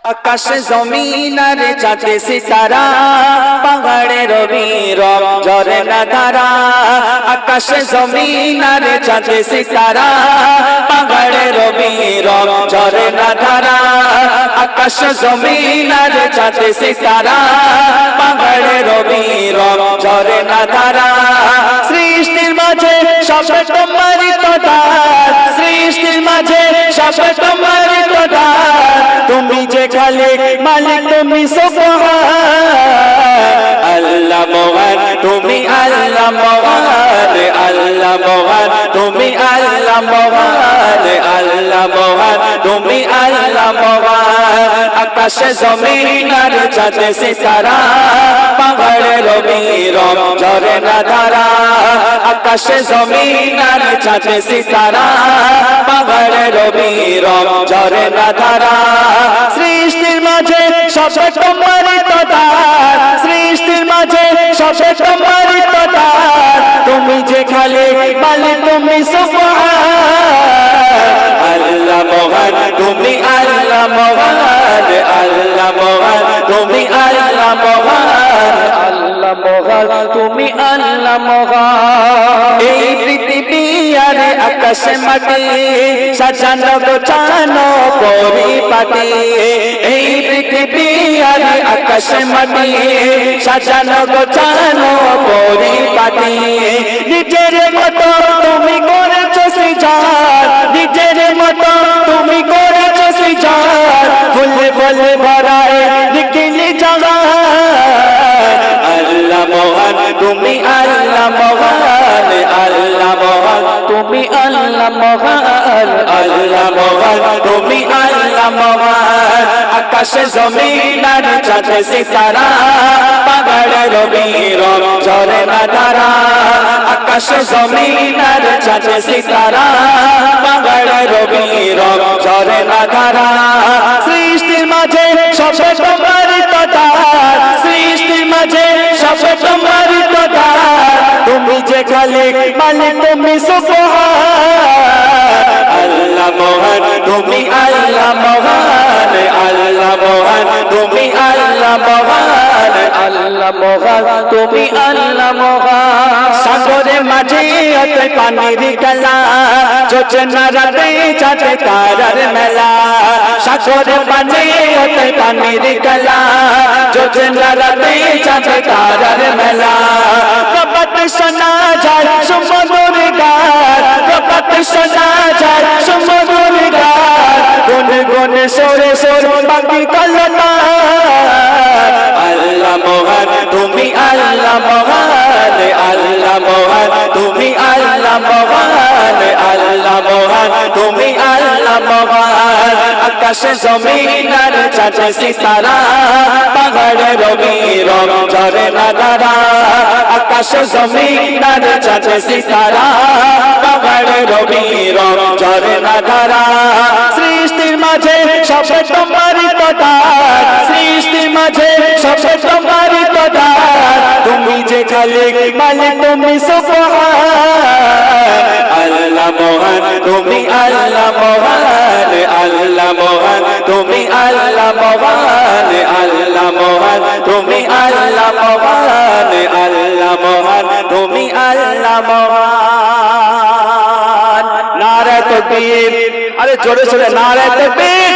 আকাশ জমিন আর চাঁদ সিতারা পাহাড়ে রবি রব ঝরনা ধারা আকাশ জমিন আর চাঁদ সিতারা পাহাড়ে রবি রব ঝরনা ধারা আকাশ জমিন আর চাঁদ সিতারা পাহাড়ে রবি রব ঝরনা ধারা সৃষ্টির মাঝে সব তোমারই কদার সৃষ্টির মাঝে সব তোমারই কদার তুমি যে খালিক মালিক তুমি সুবহান আল্লাহ মহান তুমি আল্লাহ মহান আল্লাহ মহান তুমি আল্লাহ মহান আল্লাহ মহান তুমি আল্লাহ মহান আকাশে জমিন আর চাঁদ সিতারা পাহাড়ে রবি রব ঝরনা ধারা আকাশে জমিন আর চাঁদ সিতারা পাহাড়ে রবি রব ঝরনা ধারা সৃষ্টির মাঝে সব তোমারই কদার সৃষ্টির মাঝে সব তোমারই কদার তুমি যে খালিক মালিক তুমি সুবহান আল্লাহ মহান তুমি আল্লাহ মহান আল্লাহ মহান তুমি আল্লাহ মহান আল্লাহ মহান তুমি আল্লাহ মহান এই পৃথিবী আর আকাশ মাটি সাজানো গোছানো পরিপাটি এই পৃথিবী আর আকাশ মাটি সাজানো গোছানো পরিপাটি নিজের মতো তুমি করেছো সৃজন নিজের মতো তুমি করেছো সৃজন ফুলে ফুলে ভরায় নিখিলি জাগান আল্লাহ মহান তুমি আল্লাহ মহান আল্লাহ মহান তুমি আল্লাহ মহান আল্লাহ মহান তুমি আল্লাহ মহান আকাশে জমিন আর চাঁদ সিতারা পাহাড়ে রবি রব ঝরনা ধারা আকাশে জমিন আর চাঁদ সিতারা পাহাড়ে রবি রব ঝরনা ধারা সৃষ্টির মাঝে সব তোমারই কদার সৃষ্টির মাঝে সব তোমারই কদার তুমি যে খালিক মালিক তুমি সুবহান আল্লাহ মহান তুমি আল্লাহ মহান আল্লাহ মহান তুমি আল্লাহ মহান আল্লাহ মহান তুমি আল্লাহ মহান সাগরে মাঝে অতই পানির খেলা যোজনা রাতে চাঁদ তারার মেলা সাগরে মাঝে অতই পানির খেলা যোজনা রাতে চাঁদ তারার মেলা প্রপাত শোনা যায় সমুদ্র গান প্রপাত শোনা যায় সমুদ্র গান গুন গুন সরে সরে বাকি কলনা আল্লাহ মহান তুমি আল্লাহ মহান আল্লাহ মহান তুমি আল্লাহ মহান আল্লাহ মহান তুমি আল্লাহ মহান আকাশে জমিন আর চাঁদ সিতারা পাহাড়ে রবি রব ঝরনা ধারা আকাশে জমিন আর চাঁদ সিতারা পাহাড়ে রবি রব ঝরনা ধারা সৃষ্টির মাঝে সব তোমারই কদার সৃষ্টির মাঝে সব তোমারই কদার তুমি যে খালিক মালিক তুমি সুবহান আল্লাহ মহান তুমি আল্লাহ মহান আল্লাহ মহান তুমি আল্লাহ মহান আল্লাহ মহান তুমি আল্লাহ মহান আল্লাহ মহান তুমি আল্লাহ মহান নারে তাকবীর আরে জোরে জোরে নারে তাকবীর।